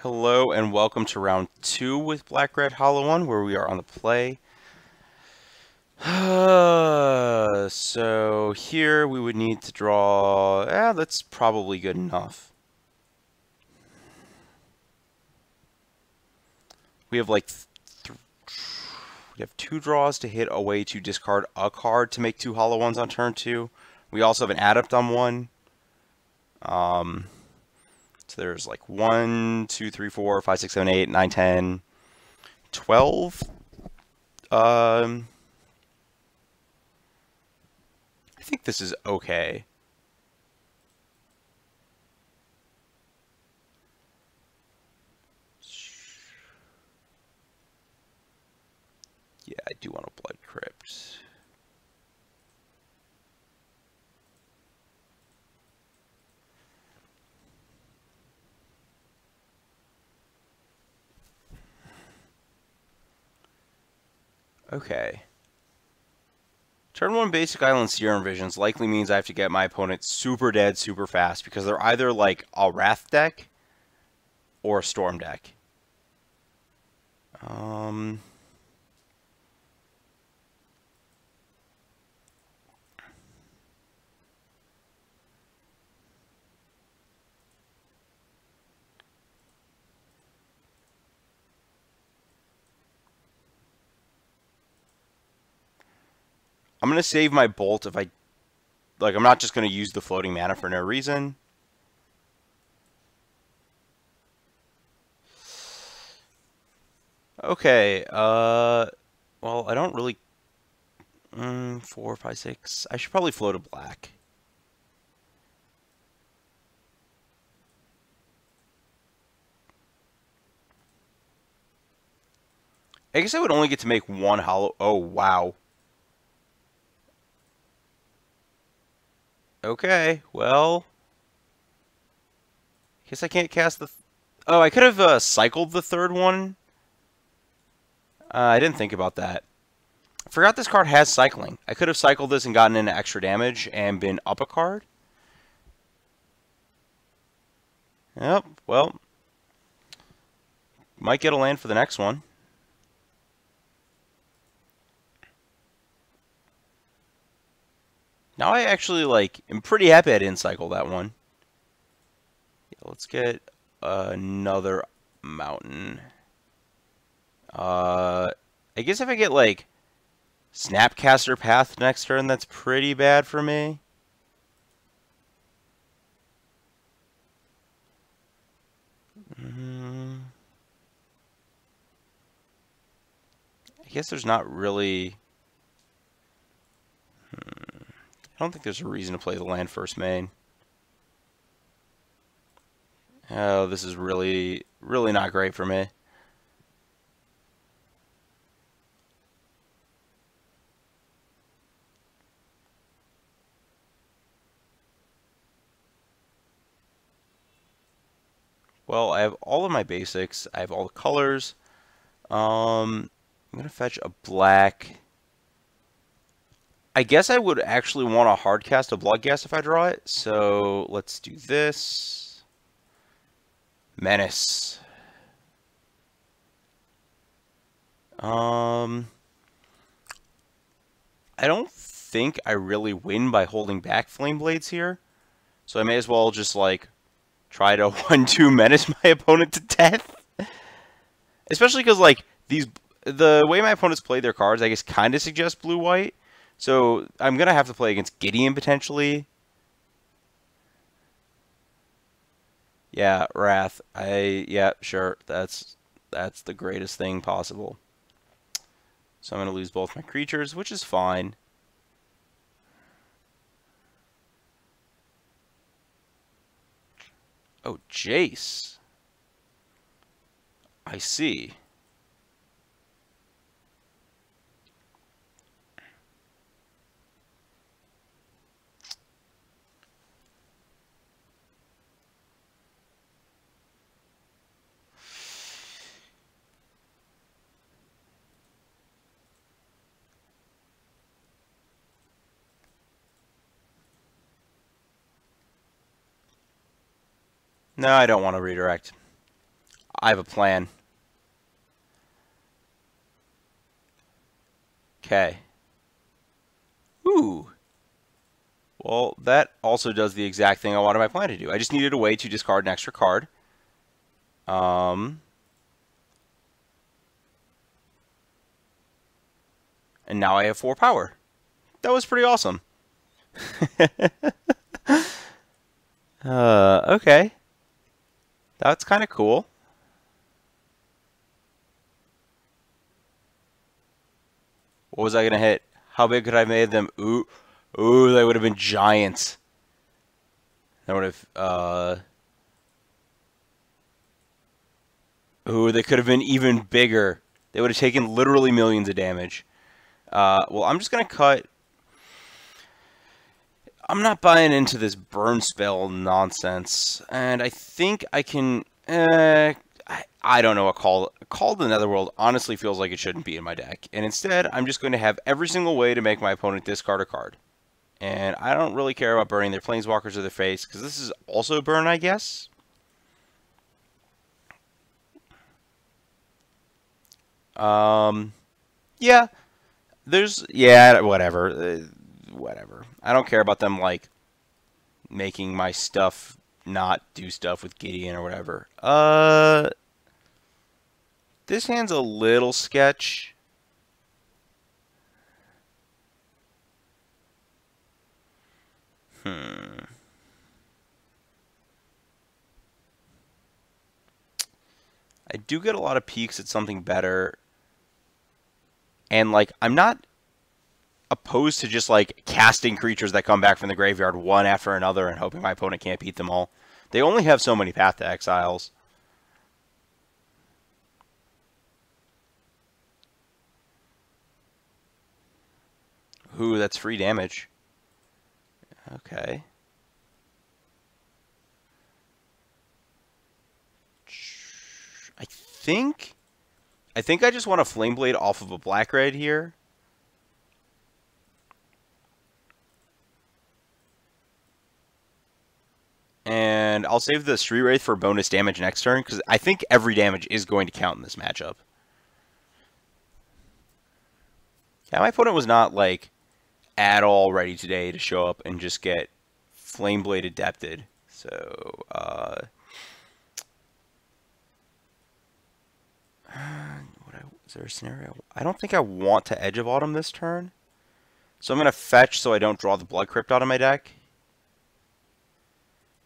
Hello and welcome to round 2 with Black Red Hollow 1, where we are on the play. So here we would need to draw. That's probably good enough. We have like we have 2 draws to hit a way to discard a card to make 2 Hollow 1s on turn 2. We also have an Adept on 1. So there's like 1, 2, 3, 4, 5, 6, 7, 8, 9, 10, 12. I think this is okay. Yeah, I do want a Blood Crypt. Okay. Turn 1 basic island Serum Visions likely means I have to get my opponent super dead super fast because they're either like a Wrath deck or a Storm deck. I'm going to save my Bolt if I... Like, I'm not just going to use the floating mana for no reason. Okay, well, I don't really... 4, 5, 6... I should probably float a black. I guess I would only get to make 1 hollow... Oh, wow. Okay, well... I guess I can't cast the... Oh, I could have cycled the 3rd one. I didn't think about that. I forgot this card has cycling. I could have cycled this and gotten into extra damage and been up a card. Yep, well... Might get a land for the next one. Now I actually, like, am pretty happy I didn't cycle that one. Yeah, let's get another mountain. I guess if I get, like, Snapcaster Path next turn, that's pretty bad for me. I guess there's not really... I don't think there's a reason to play the land first main. Oh, this is really, really not great for me. Well, I have all of my basics. I have all the colors. I'm going to fetch a black. I guess I would actually want to hard cast a Bloodghast if I draw it. So let's do this. Menace. I don't think I really win by holding back Flame Blades here. So I may as well just, like, try to 1-2 Menace my opponent to death. Especially because, like, the way my opponents play their cards, I guess, kind of suggests blue-white. So I'm going to have to play against Gideon, potentially. Yeah, Wrath. Yeah, sure. That's the greatest thing possible. So I'm going to lose both my creatures, which is fine. Oh, Jace. I see. No, I don't want to redirect. I have a plan. Okay. Ooh. Well, that also does the exact thing I wanted my plan to do. I just needed a way to discard an extra card. And now I have 4 power. That was pretty awesome. Okay. That's kind of cool. What was I going to hit? How big could I have made them? Ooh. Ooh, they would have been giants. That would have, ooh, they could have been even bigger. They would have taken literally millions of damage. Well, I'm just going to cut. I'm not buying into this burn spell nonsense. And I think I can. I don't know. Call of the Netherworld honestly feels like it shouldn't be in my deck. And instead, I'm just going to have every single way to make my opponent discard a card. And I don't really care about burning their planeswalkers or their face, because this is also burn, I guess. Yeah. Yeah, whatever. Whatever. I don't care about them, like, making my stuff not do stuff with Gideon or whatever. This hand's a little sketch. I do get a lot of peeks at something better. And, like, I'm not opposed to just, like, casting creatures that come back from the graveyard one after another and hoping my opponent can't beat them all. They only have so many Path to Exiles. Ooh, that's free damage. Okay. I think I just want a Flame Blade off of a black-red here. And I'll save the Street Wraith for bonus damage next turn, because I think every damage is going to count in this matchup. Yeah, my opponent was not, like, at all ready today to show up and just get Flame Blade Adepted. So, is there a scenario? I don't think I want to Edge of Autumn this turn. So I'm going to fetch so I don't draw the Blood Crypt out of my deck.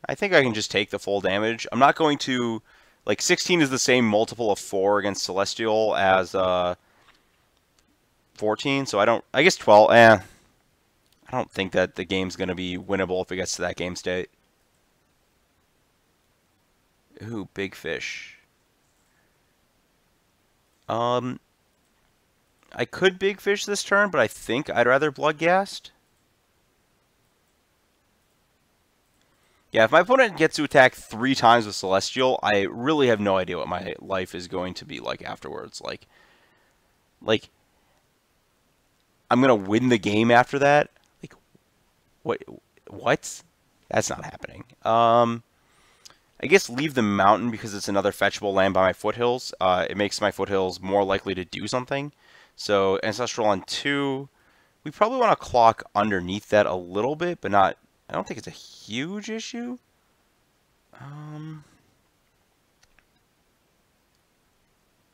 I think I can just take the full damage. I'm not going to... Like, 16 is the same multiple of 4 against Celestial as 14, so I don't... I guess 12, I don't think that the game's going to be winnable if it gets to that game state. Ooh, big fish. I could big fish this turn, but I think I'd rather Bloodghast. Yeah, if my opponent gets to attack 3 times with Celestial, I really have no idea what my life is going to be like afterwards. Like I'm going to win the game after that? Like, what? That's not happening. I guess leave the mountain because it's another fetchable land by my foothills. It makes my foothills more likely to do something. So Ancestral on 2. We probably want to clock underneath that a little bit, but not... I don't think it's a huge issue.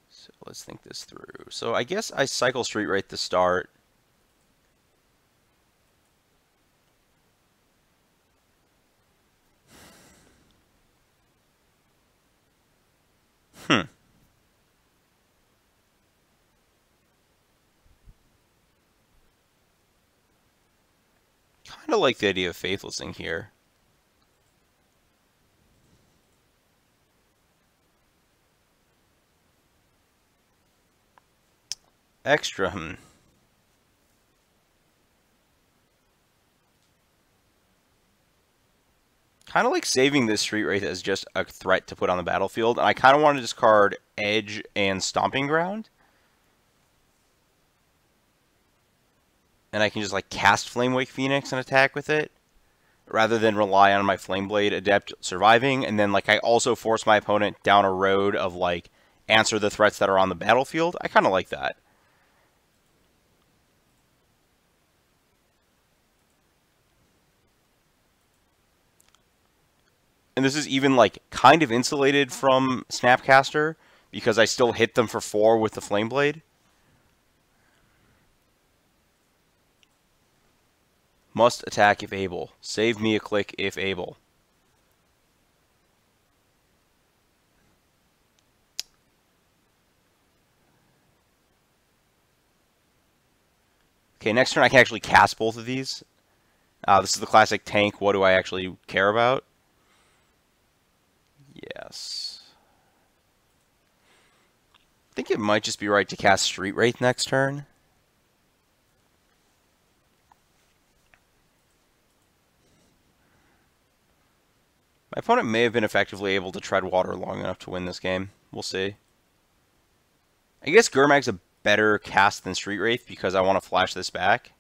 So let's think this through. So I guess I cycle Street Wraith to start. Kind of like the idea of Faithlessing here. Extra, Kind of like saving this Street Wraith as just a threat to put on the battlefield. And I kind of want to discard Edge and Stomping Ground. And I can just like cast Flamewake Phoenix and attack with it. rather than rely on my Flame Blade Adept surviving. And then, like, I also force my opponent down a road of, like, answer the threats that are on the battlefield. I kind of like that. And this is even, like, kind of insulated from Snapcaster because I still hit them for 4 with the Flame Blade. Must attack if able. Save me a click if able. Okay, next turn I can actually cast both of these. This is the classic tank. What do I actually care about? Yes. I think it might just be right to cast Street Wraith next turn. My opponent may have been effectively able to tread water long enough to win this game. We'll see. I guess Gurmag's a better cast than Street Wraith because I want to flash this back.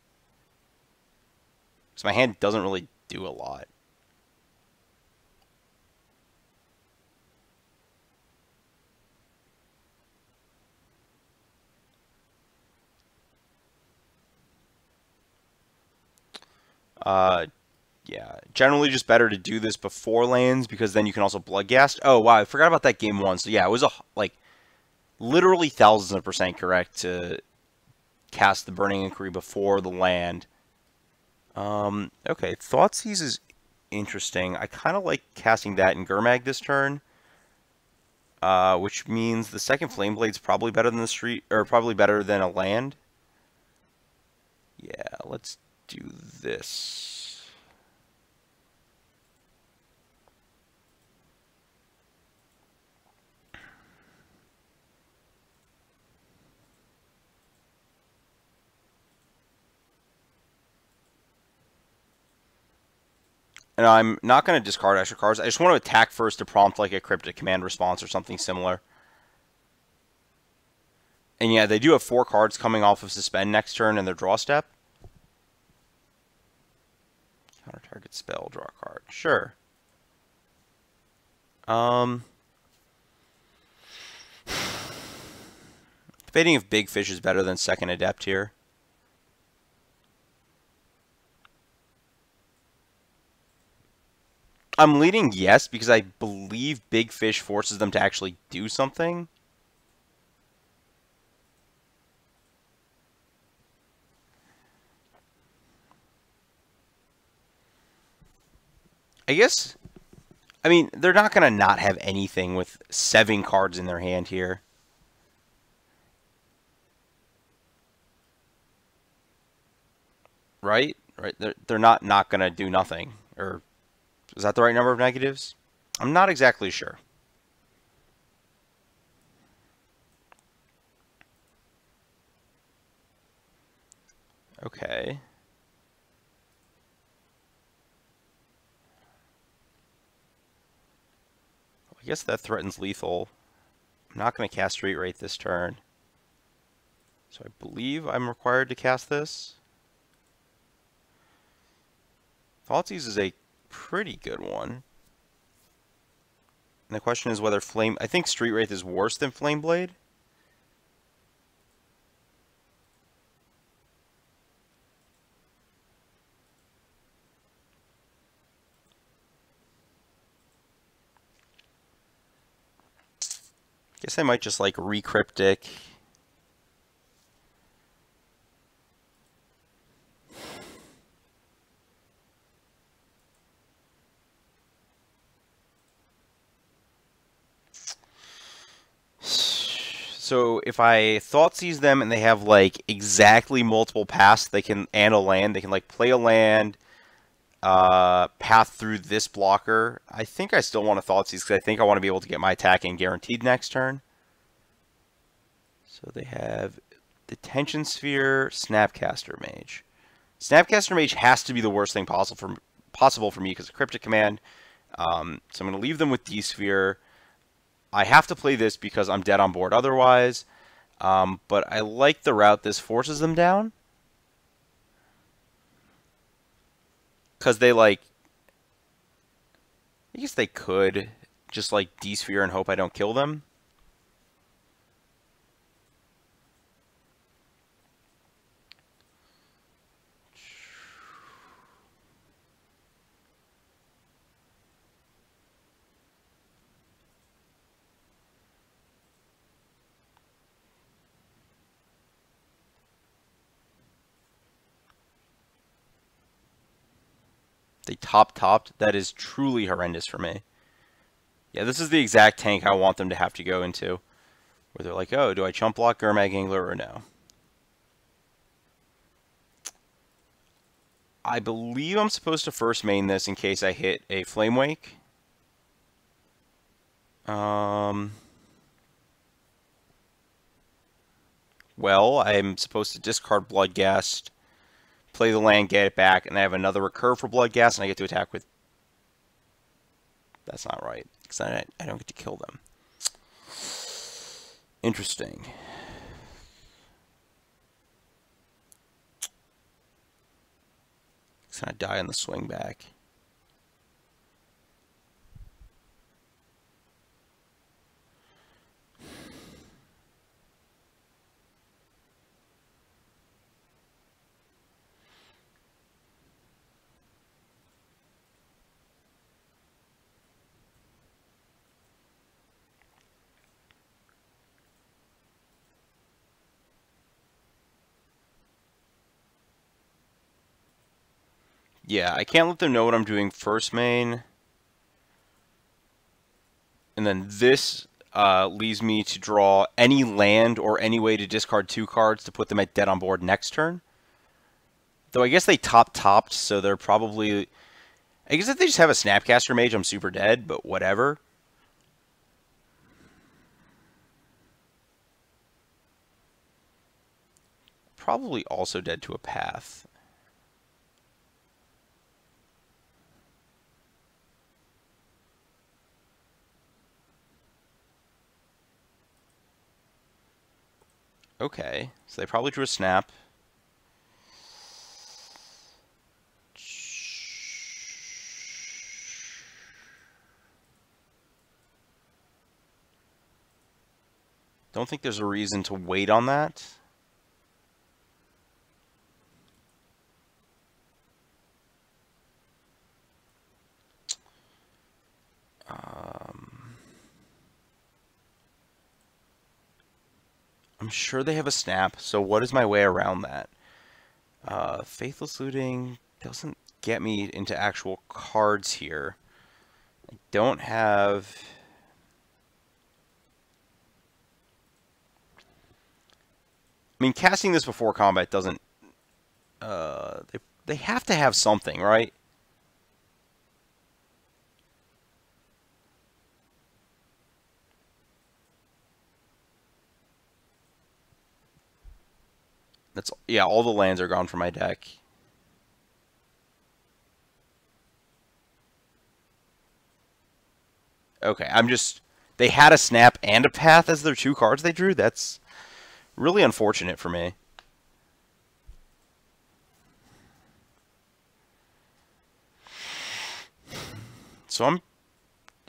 Because my hand doesn't really do a lot. Yeah, generally just better to do this before lands because then you can also Bloodghast. Oh, wow, I forgot about that game 1. So yeah, it was like literally thousands of % correct to cast the Burning Inquiry before the land. Okay, Thoughtseize is interesting. I kind of like casting that in Gurmag this turn, which means the second Flame Blade's probably better than the street, or probably better than a land. Yeah, let's do this. And I'm not going to discard extra cards. I just want to attack first to prompt like a Cryptic Command response or something similar. And yeah, they do have 4 cards coming off of Suspend next turn in their draw step. Counter target spell, draw a card. Sure. Debating if Big Fish is better than second Adept here. I'm leaning yes because I believe Big Fish forces them to actually do something. I guess, I mean, they're not going to not have anything with 7 cards in their hand here. Right? Right. They're not going to do nothing. Or is that the right number of negatives? I'm not exactly sure. Okay. I guess that threatens lethal. I'm not going to cast Street Wraith this turn. So I believe I'm required to cast this. Thoughtseize is a pretty good one. And the question is whether Flame... I think Street Wraith is worse than Flame Blade. Guess I might just like Recryptic. So if I Thoughtseize them and they have like exactly multiple paths they can and a land, they can like play a land, path through this blocker. I think I still want to Thoughtseize because I think I want to be able to get my attack in guaranteed next turn. So they have Detention Sphere, Snapcaster Mage. Snapcaster Mage has to be the worst thing possible for me because of Cryptic Command. So I'm going to leave them with D-Sphere. I have to play this because I'm dead on board otherwise. But I like the route this forces them down. Because they like... I guess they could just like D-sphere and hope I don't kill them. They topped. That is truly horrendous for me. Yeah, this is the exact tank I want them to have to go into. Where they're like, oh, do I chump block Gurmag Angler or no? I believe I'm supposed to first main this in case I hit a Flame Wake. Well, I'm supposed to discard Bloodghast, play the land, get it back, and I have another recur for Bloodghast, and I get to attack with... That's not right, because I don't get to kill them. Interesting. It's gonna die on the swing back. Yeah, I can't let them know what I'm doing first main. And then this leaves me to draw any land or any way to discard 2 cards to put them at dead on board next turn. Though I guess they topped, so they're probably... I guess if they just have a Snapcaster Mage, I'm super dead, but whatever. Probably also dead to a Path. Okay, so they probably drew a Snap. Don't think there's a reason to wait on that. I'm sure they have a Snap, so what is my way around that? Faithless Looting doesn't get me into actual cards here. I don't have... I mean, casting this before combat doesn't... they have to have something, right? That's... Yeah, all the lands are gone from my deck. Okay, I'm just... They had a Snap and a Path as their 2 cards they drew? That's really unfortunate for me. So I'm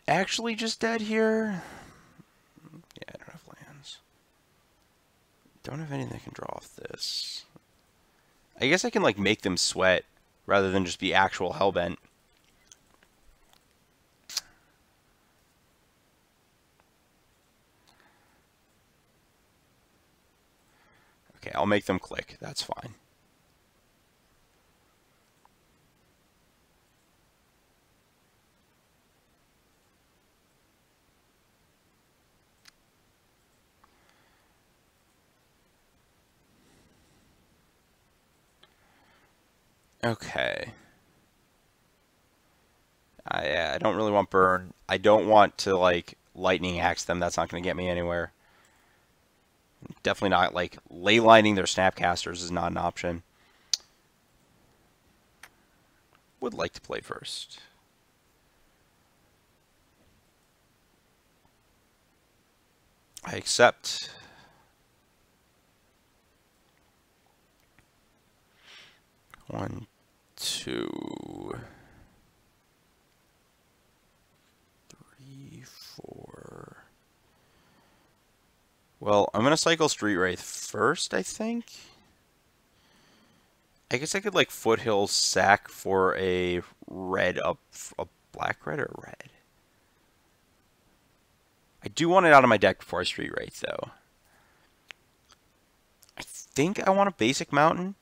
actually just dead here. Yeah, I don't have lands. Don't have anything that can draw off this. I guess I can like make them sweat rather than just be actual hellbent. Okay, I'll make them click. That's fine. Okay. I don't really want burn. I don't want to like lightning axe them. That's not going to get me anywhere. Definitely not like ley lining their Snapcasters is not an option. Would like to play first. I accept. One, two. Well, I'm gonna cycle Street Wraith first, I think. I guess I could like Foothills sack for a red up, a black red or red. I do want it out of my deck before I Street Wraith though. I think I want a basic mountain.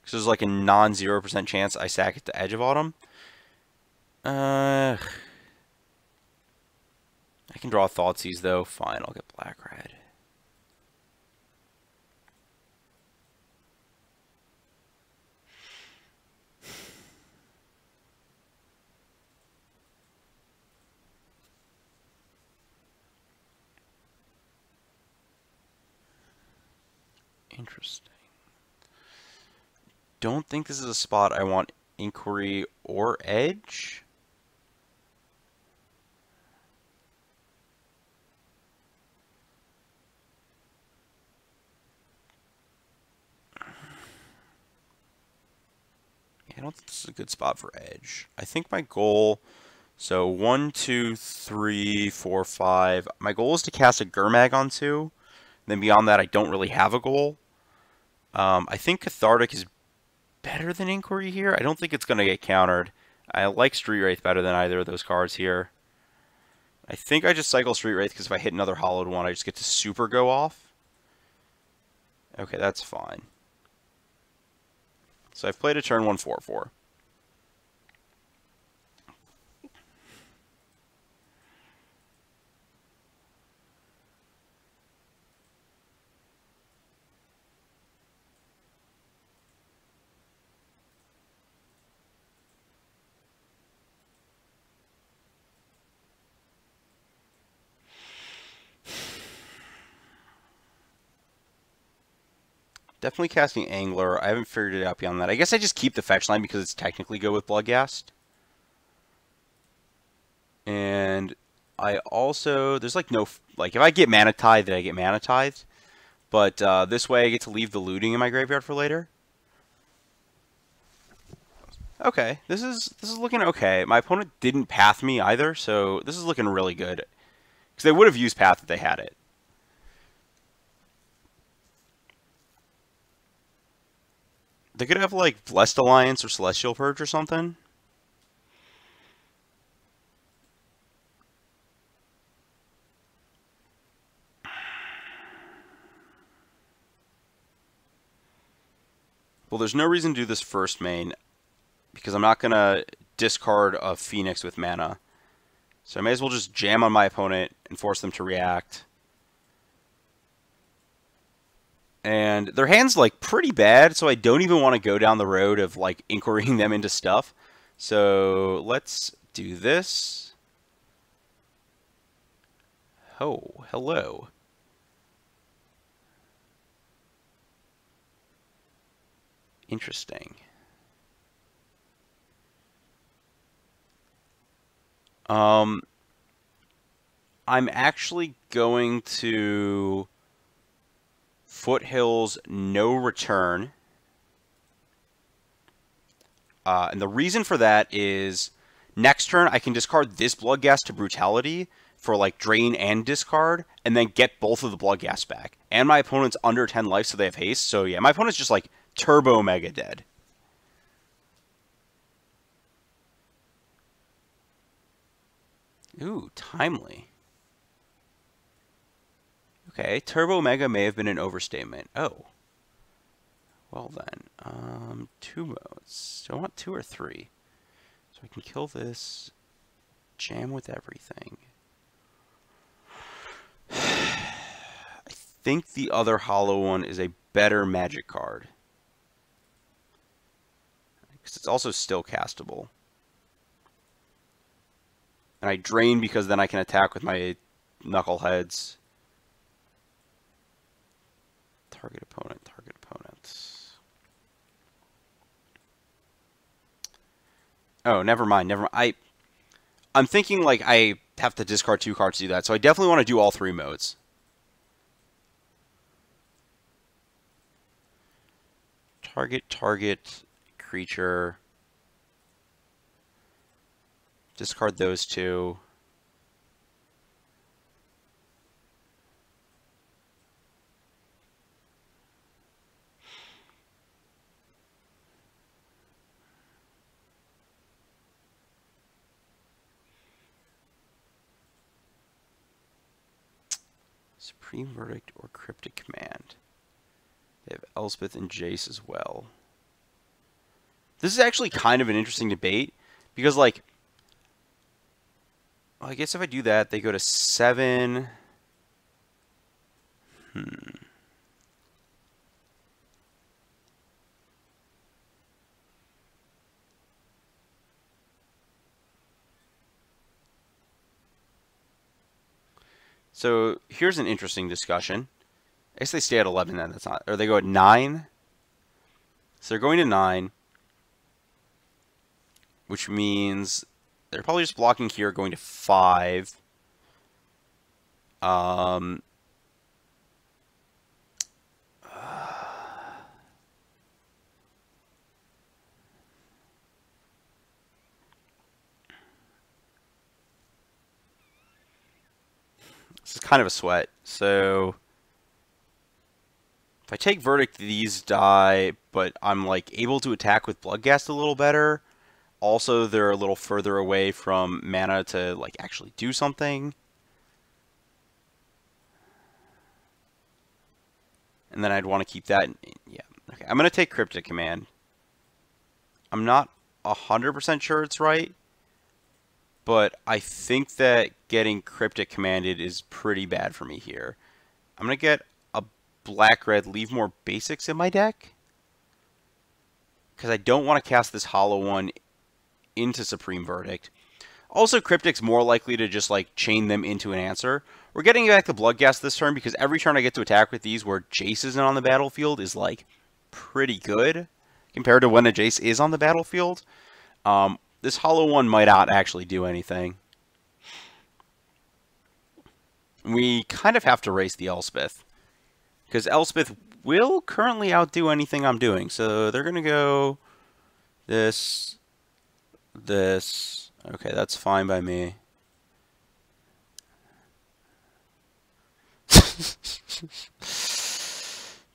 Because there's like a non-0% chance I sack at the Edge of Autumn. I can draw Thoughtseize though. Fine, I'll get black red. Interesting. Don't think this is a spot I want Inquiry or Edge. I don't think this is a good spot for Edge. I think my goal, so 1, 2, 3, 4, 5. My goal is to cast a Gurmag on 2. Then beyond that, I don't really have a goal. I think Cathartic is better than Inquiry here. I don't think it's going to get countered. I like Street Wraith better than either of those cards here. I think I just cycle Street Wraith because if I hit another hollowed one, I just get to super go off. Okay, that's fine. So I've played a turn 1, 4, 4. Definitely casting Angler. I haven't figured it out beyond that. I guess I just keep the fetch line because it's technically go with Bloodghast. And I also, there's like no, like if I get Mana Tithe, then I get Mana Tithe. But this way I get to leave the looting in my graveyard for later. Okay, this is looking okay. My opponent didn't path me either, so this is looking really good. Because they would have used path if they had it. They could have like Blessed Alliance or Celestial Purge or something. Well, there's no reason to do this first main because I'm not going to discard a Phoenix with mana. So I may as well just jam on my opponent and force them to react. And their hand's like pretty bad, so I don't even want to go down the road of like inquiring them into stuff. So let's do this. Oh, hello. Interesting. I'm actually going to Foothills no return. And the reason for that is next turn I can discard this Bloodghast to Brutality for like drain and discard, and then get both of the Bloodghast back. And my opponent's under 10 life, so they have haste. So yeah, my opponent's just like turbo mega dead. Ooh, timely. Okay, turbo mega may have been an overstatement. Oh. Well then, 2 modes. Do I want 2 or 3? So I can kill this, jam with everything. I think the other hollow one is a better magic card. Because it's also still castable. And I drain because then I can attack with my knuckleheads. Target opponent, target opponent. Oh, never mind, never mind. I'm thinking like I have to discard 2 cards to do that, so I definitely want to do all 3 modes. Target, creature. Discard those 2. Supreme Verdict or Cryptic Command. They have Elspeth and Jace as well. This is actually kind of an interesting debate because, like, well, I guess if I do that, they go to 7. So here's an interesting discussion. I guess they stay at 11 then. That's not, or they go at 9. So they're going to 9, which means they're probably just blocking here, going to 5. This is kind of a sweat. So if I take Verdict, these die, but I'm like able to attack with Bloodghast a little better. Also, they're a little further away from mana to like actually do something. And then I'd want to keep that. Yeah. Okay. I'm going to take Cryptic Command. I'm not 100% sure it's right, but I think that getting Cryptic Commanded is pretty bad for me here. I'm going to get a black-red, leave more basics in my deck, because I don't want to cast this hollow one into Supreme Verdict. Also, Cryptic's more likely to just like chain them into an answer. We're getting back to Bloodghast this turn because every turn I get to attack with these where Jace isn't on the battlefield is like pretty good compared to when a Jace is on the battlefield. This hollow one might not actually do anything. We kind of have to race the Elspeth because Elspeth will currently outdo anything I'm doing. So they're going to go this. Okay, that's fine by me.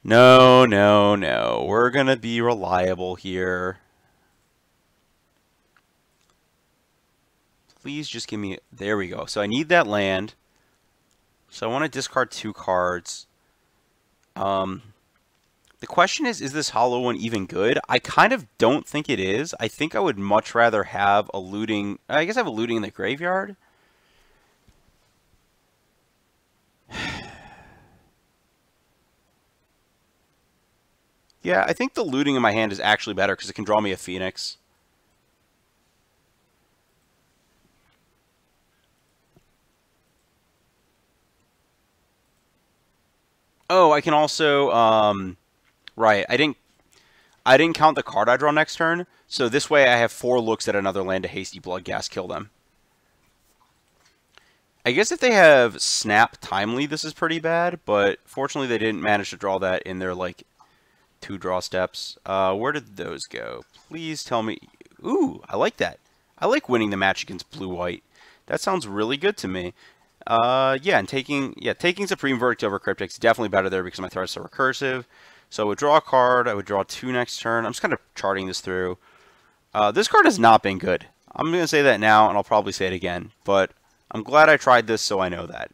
No, no, no. We're going to be reliable here. Please just give me... There we go. So I need that land. So I want to discard 2 cards. The question is this hollow one even good? I kind of don't think it is. I think I would much rather have a looting... I guess I have a looting in the graveyard. Yeah, I think the looting in my hand is actually better because it can draw me a Phoenix. Oh, I can also... Right, I didn't count the card I draw next turn, so this way I have 4 looks at another land to hasty Bloodghast kill them. I guess if they have Snap Timely, this is pretty bad, but fortunately they didn't manage to draw that in their, like, 2 draw steps. Where did those go? Please tell me... Ooh, I like that. I like winning the match against blue-white. That sounds really good to me. Yeah, and taking Supreme Verdict over Cryptic's definitely better there because my threats are recursive. So I would draw a card, I would draw 2 next turn. I'm just kind of charting this through. This card has not been good. I'm going to say that now, and I'll probably say it again. But I'm glad I tried this, so I know that.